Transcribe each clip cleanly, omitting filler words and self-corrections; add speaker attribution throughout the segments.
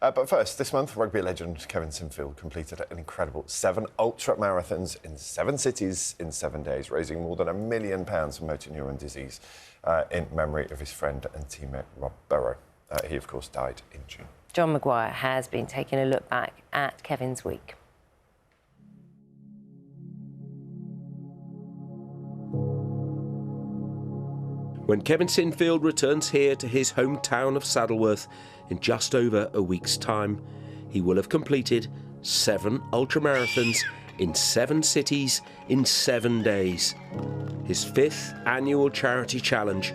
Speaker 1: But first, this month, rugby legend Kevin Sinfield completed an incredible 7 ultra marathons in 7 cities in 7 days, raising more than £1 million for motor neuron disease in memory of his friend and teammate Rob Burrow. He, of course, died in June.
Speaker 2: John Maguire has been taking a look back at Kevin's week.
Speaker 3: When Kevin Sinfield returns here to his hometown of Saddleworth in just over a week's time, he will have completed 7 ultramarathons in 7 cities in 7 days. His 5th annual charity challenge,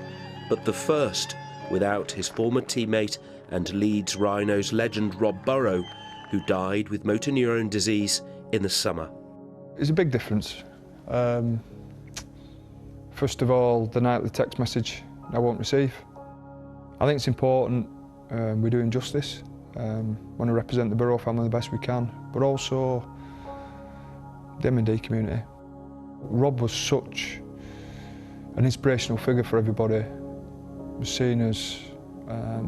Speaker 3: but the first without his former teammate and Leeds Rhinos legend Rob Burrow, who died with motor neuron disease in the summer.
Speaker 4: It's a big difference. First of all, the nightly text message I won't receive. I think it's important we're doing justice. Want to represent the Burrow family the best we can, but also the MND community. Rob was such an inspirational figure for everybody. He was seen as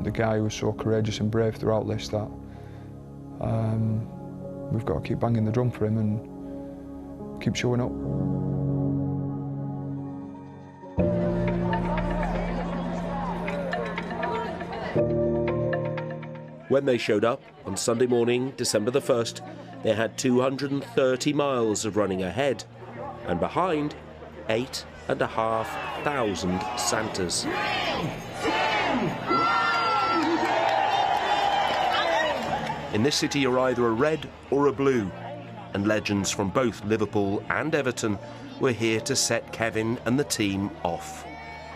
Speaker 4: the guy who was so courageous and brave throughout this that we've got to keep banging the drum for him and keep showing up.
Speaker 3: When they showed up on Sunday morning, December the 1st, they had 230 miles of running ahead, and behind, 8,500 Santas. In this city, you're either a red or a blue, and legends from both Liverpool and Everton were here to set Kevin and the team off.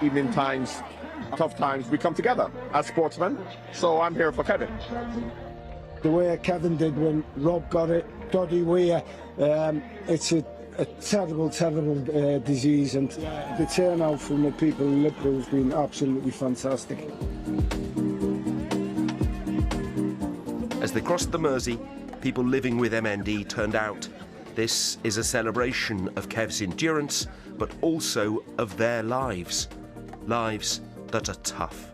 Speaker 5: Evening times, tough times, we come together as sportsmen, so I'm here for Kevin.
Speaker 6: The way Kevin did when Rob got it, Doddy Weir, it's a terrible, terrible disease, and the turnout from the people in Liverpool has been absolutely fantastic.
Speaker 3: As they crossed the Mersey, people living with MND turned out. This is a celebration of Kev's endurance, but also of their lives. Lives that are tough.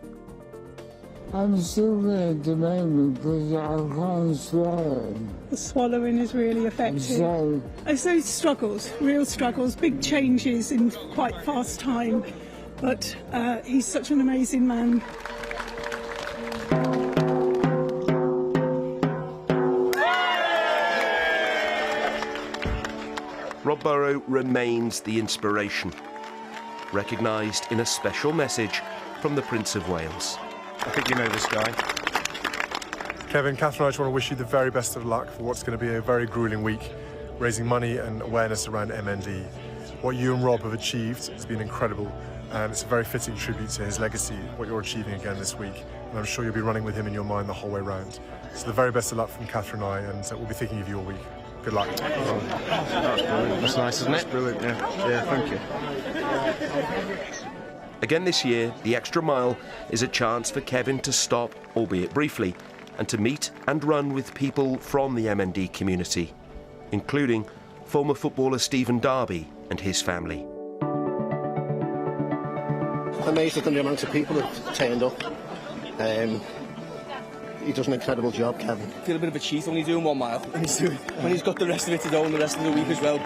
Speaker 7: I'm struggling at the moment because I can't swallow.
Speaker 8: The swallowing is really affected. So struggles, real struggles, big changes in quite fast time. But he's such an amazing man.
Speaker 3: Rob Burrow remains the inspiration, recognised in a special message from the Prince of Wales.
Speaker 9: I think you know this guy. Kevin, Catherine, I just want to wish you the very best of luck for what's going to be a very gruelling week, raising money and awareness around MND. What you and Rob have achieved has been incredible, and it's a very fitting tribute to his legacy, what you're achieving again this week. And I'm sure you'll be running with him in your mind the whole way round. So the very best of luck from Catherine and I, and we'll be thinking of you all week. Good luck.
Speaker 10: Oh, that's brilliant. That's nice, isn't it? That's brilliant, yeah. Yeah, thank you.
Speaker 3: Again this year, the extra mile is a chance for Kevin to stop, albeit briefly, and to meet and run with people from the MND community, including former footballer Stephen Darby and his family.
Speaker 11: Amazed at the amount of people that turned up. He does an incredible job, Kevin.
Speaker 12: I feel a bit of a cheat only doing 1 mile when he's got the rest of it to do and the rest of the week as well.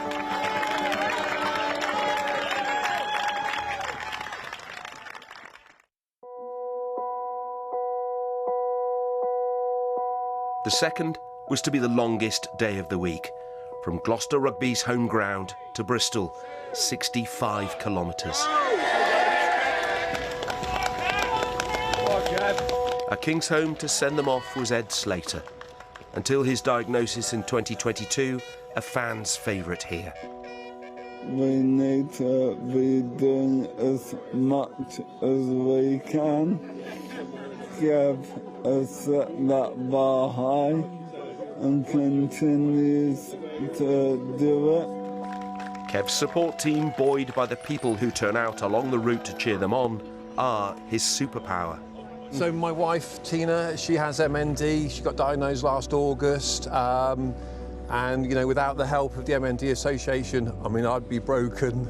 Speaker 3: The second was to be the longest day of the week, from Gloucester Rugby's home ground to Bristol, 65 kilometres. At King's home to send them off was Ed Slater, until his diagnosis in 2022, a fan's favourite here.
Speaker 7: We need to be doing as much as we can. Kev has set that bar high and continues to do it.
Speaker 3: Kev's support team, buoyed by the people who turn out along the route to cheer them on, are his superpower.
Speaker 13: So my wife, Tina, she has MND. She got diagnosed last August. And, you know, without the help of the MND Association, I mean, I'd be broken.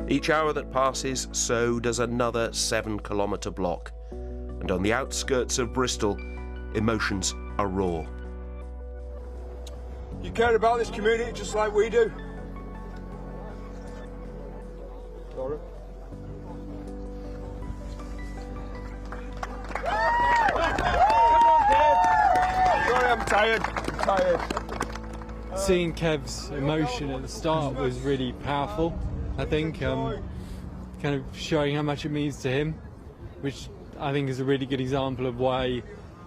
Speaker 3: Each hour that passes, so does another 7-kilometre block. And on the outskirts of Bristol, emotions are raw.
Speaker 14: You care about this community just like we do. Sorry. Sorry, I'm tired.
Speaker 15: Seeing Kev's emotion at the start was really powerful. I think kind of showing how much it means to him, which I think is a really good example of why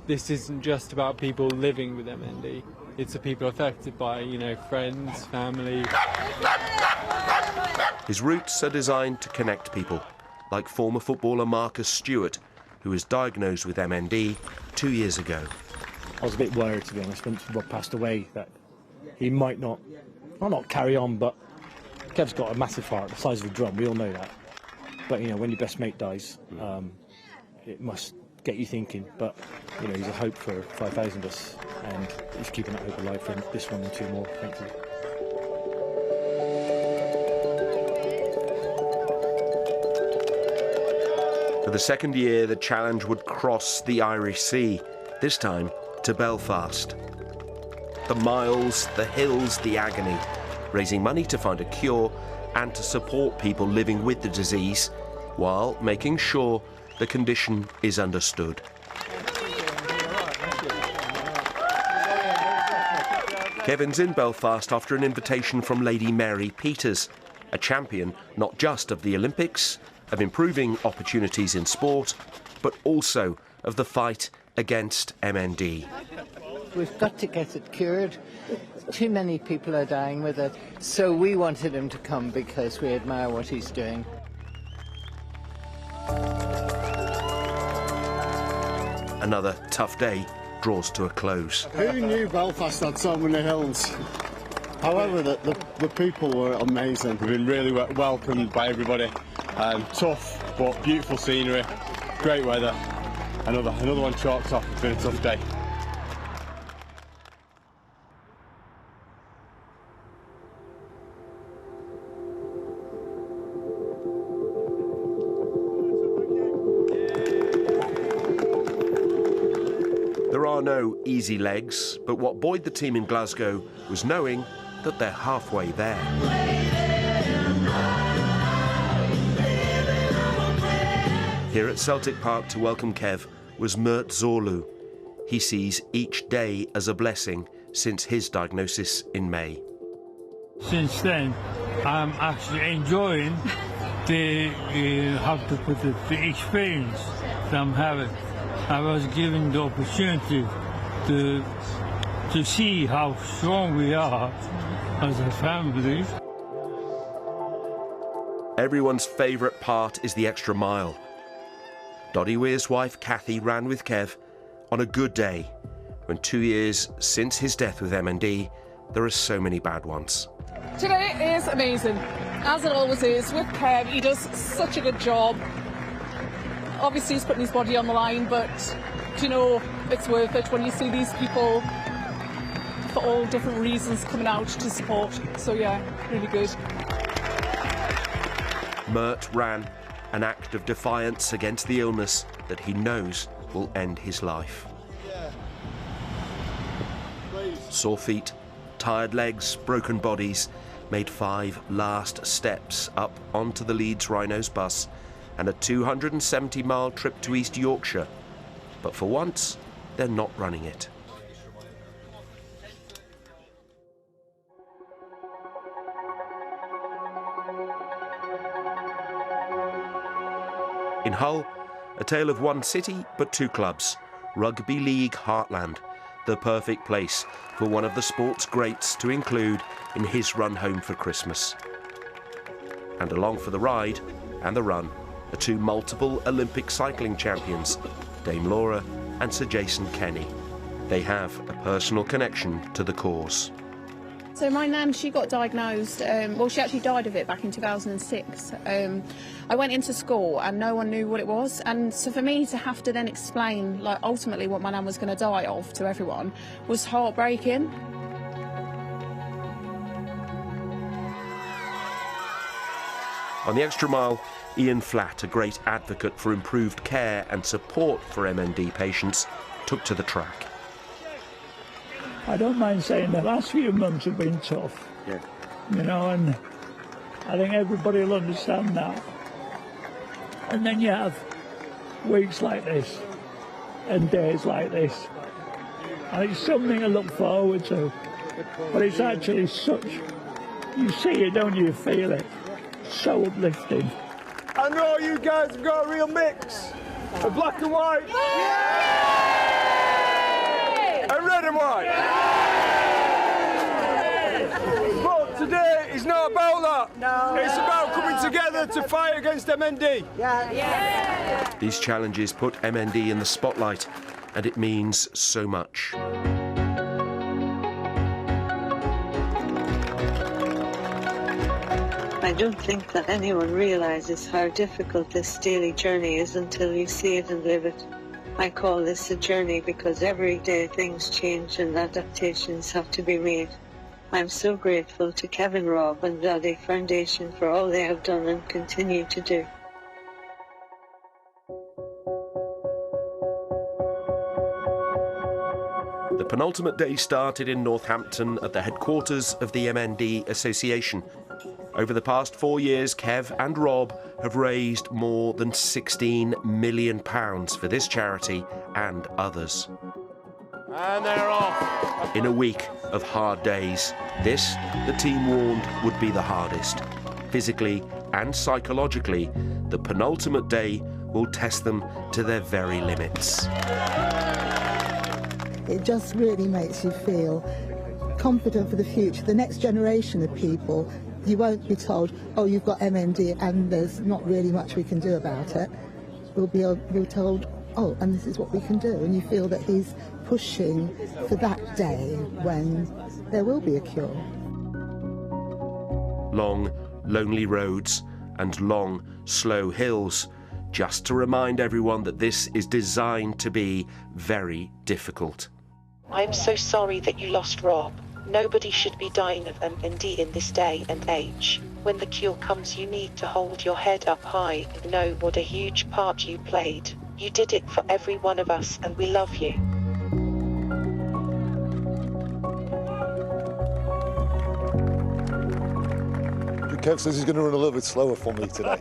Speaker 15: this isn't just about people living with MND. It's the people affected by, you know, friends, family.
Speaker 3: His routes are designed to connect people, like former footballer Marcus Stewart, who was diagnosed with MND 2 years ago.
Speaker 16: I was a bit worried, to be honest, once Rob passed away, that he might not carry on, but Kev's got a massive heart, the size of a drum, we all know that. But, you know, when your best mate dies, it must get you thinking. But, you know, he's a hope for 5,000 of us, and he's keeping that hope alive for this one and 2 more, thankfully.
Speaker 3: For the second year, the challenge would cross the Irish Sea, this time to Belfast. The miles, the hills, the agony, raising money to find a cure and to support people living with the disease, while making sure the condition is understood. Kevin's in Belfast after an invitation from Lady Mary Peters, a champion not just of the Olympics, of improving opportunities in sport, but also of the fight against MND.
Speaker 17: We've got to get it cured. Too many people are dying with it. So we wanted him to come because we admire what he's doing.
Speaker 3: Another tough day draws to a close.
Speaker 6: Who knew Belfast had so many hills? However, the people were amazing.
Speaker 14: We've been really welcomed by everybody. Tough, but beautiful scenery, great weather. Another one chalked off. It's been a tough day.
Speaker 3: There are no easy legs, but what buoyed the team in Glasgow was knowing that they're halfway there. Here at Celtic Park to welcome Kev was Mert Zorlu. He sees each day as a blessing since his diagnosis in May.
Speaker 7: Since then, I'm actually enjoying the experience that I'm having. I was given the opportunity to see how strong we are as a family.
Speaker 3: Everyone's favourite part is the extra mile. Doddy Weir's wife Kathy ran with Kev on a good day, when 2 years since his death with MND, there are so many bad ones.
Speaker 18: Today is amazing, as it always is with Kev. He does such a good job. Obviously he's putting his body on the line, but you know, it's worth it when you see these people for all different reasons coming out to support. So yeah, really good.
Speaker 3: Mert ran an act of defiance against the illness that he knows will end his life. Sore feet, tired legs, broken bodies made 5 last steps up onto the Leeds Rhinos bus and a 270-mile trip to East Yorkshire. But for once, they're not running it. In Hull, a tale of one city but 2 clubs. Rugby League heartland, the perfect place for one of the sport's greats to include in his run home for Christmas. And along for the ride and the run are 2 multiple Olympic cycling champions, Dame Laura and Sir Jason Kenny. They have a personal connection to the cause.
Speaker 19: So my nan, she got diagnosed, well, she actually died of it back in 2006. I went into school and no one knew what it was, and so for me to have to then explain, like, ultimately what my nan was going to die of to everyone was heartbreaking.
Speaker 3: On the extra mile, Ian Flatt, a great advocate for improved care and support for MND patients, took to the track.
Speaker 20: I don't mind saying the last few months have been tough.
Speaker 3: Yeah.
Speaker 20: You know, and I think everybody will understand that. And then you have weeks like this and days like this. And it's something to look forward to. But it's actually such, you see it, don't you feel it? So uplifting.
Speaker 21: I know you guys have got a real mix of black and white. And red and white. But today is not about that. No. It's about coming together to fight against MND.
Speaker 3: These challenges put MND in the spotlight, and it means so much.
Speaker 22: I don't think that anyone realises how difficult this daily journey is until you see it and live it. I call this a journey because every day things change and adaptations have to be made. I'm so grateful to Kevin, Rob and Daddy Foundation for all they have done and continue to do.
Speaker 3: The penultimate day started in Northampton at the headquarters of the MND Association. Over the past 4 years, Kev and Rob have raised more than £16 million for this charity and others.
Speaker 21: And they're off.
Speaker 3: In a week of hard days, this, the team warned, would be the hardest. Physically and psychologically, the penultimate day will test them to their very limits.
Speaker 23: It just really makes you feel confident for the future. The next generation of people, you won't be told, oh, you've got MND and there's not really much we can do about it. We'll be told, oh, and this is what we can do. And you feel that he's pushing for that day when there will be a cure.
Speaker 3: Long, lonely roads and long, slow hills, just to remind everyone that this is designed to be very difficult.
Speaker 24: I'm so sorry that you lost Rob. Nobody should be dying of MND in this day and age. When the cure comes, you need to hold your head up high and know what a huge part you played. You did it for every one of us and we love you.
Speaker 25: Kev says he's going to run a little bit slower for me today,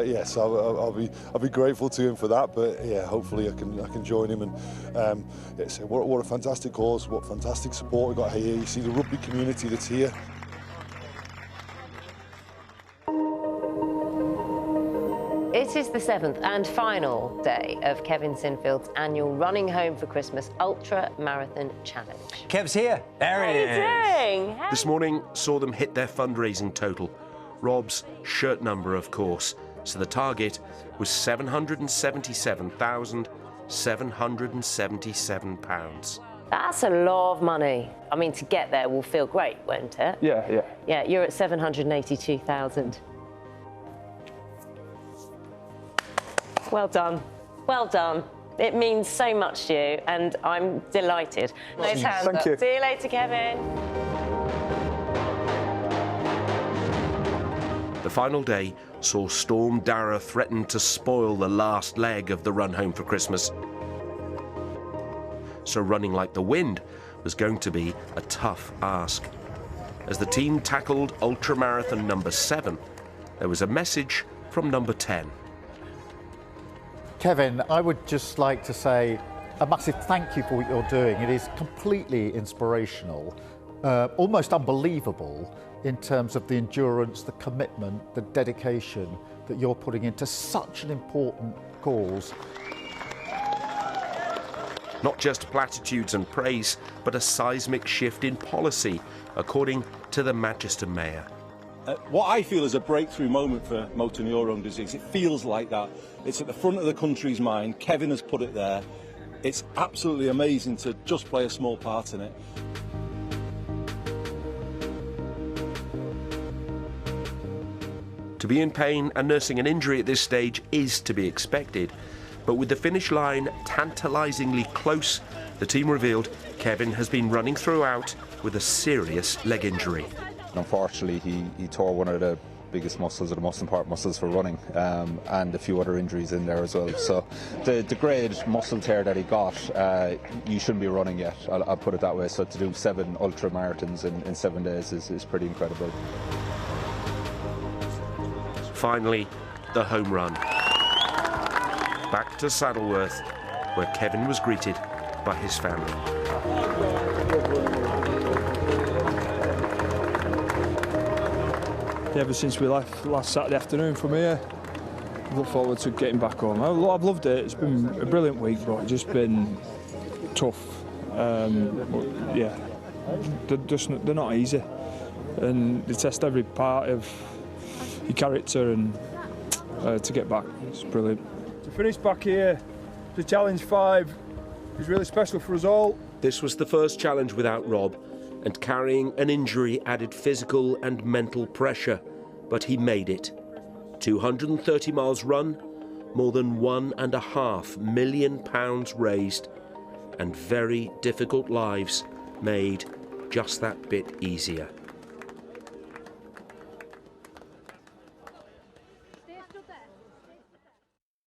Speaker 25: yes, I'll be grateful to him for that. But yeah, hopefully I can join him. And so what a fantastic cause, what fantastic support we got here. You see the rugby community that's here.
Speaker 2: It is the 7th and final day of Kevin Sinfield's annual Running Home for Christmas Ultra Marathon Challenge.
Speaker 26: Kev's here. There he is.
Speaker 2: How are you doing?
Speaker 3: This morning saw them hit their fundraising total. Rob's shirt number, of course. So the target was £777,777.
Speaker 2: That's a lot of money. I mean, to get there will feel great, won't it?
Speaker 4: Yeah.
Speaker 2: Yeah, you're at 782,000. Well done. Well done. It means so much to you, and I'm delighted. Those hands
Speaker 4: Thank
Speaker 2: up.
Speaker 4: you.
Speaker 2: See you later, Kevin.
Speaker 3: The final day saw Storm Dara threaten to spoil the last leg of the run home for Christmas. So running like the wind was going to be a tough ask. As the team tackled ultramarathon number 7, there was a message from number 10.
Speaker 27: Kevin, I would just like to say a massive thank you for what you're doing. It is completely inspirational, almost unbelievable in terms of the endurance, the commitment, the dedication that you're putting into such an important cause.
Speaker 3: Not just platitudes and praise, but a seismic shift in policy, according to the Manchester Mayor.
Speaker 28: What I feel is a breakthrough moment for motor neurone disease. It feels like that. It's at the front of the country's mind. Kevin has put it there. It's absolutely amazing to just play a small part in it.
Speaker 3: To be in pain and nursing an injury at this stage is to be expected. But with the finish line tantalisingly close, the team revealed Kevin has been running throughout with a serious leg injury.
Speaker 29: Unfortunately, he tore one of the
Speaker 1: biggest muscles or the most important muscles for running, and a few other injuries in there as well. So the grade muscle tear that he got, you shouldn't be running yet, I'll put it that way. So to do 7 ultra marathons in 7 days is pretty incredible.
Speaker 3: Finally, the home run. Back to Saddleworth, where Kevin was greeted by his family.
Speaker 4: Ever since we left last Saturday afternoon from here, I look forward to getting back home. I've loved it. It's been a brilliant week, but it's just been tough. But yeah, they're not easy, and they test every part of your character, and to get back, it's brilliant.
Speaker 21: To finish back here, the Challenge 5 is really special for us all.
Speaker 3: This was the first challenge without Rob, and carrying an injury added physical and mental pressure, but he made it. 230 miles run, more than £1.5 million raised, and very difficult lives made just that bit easier.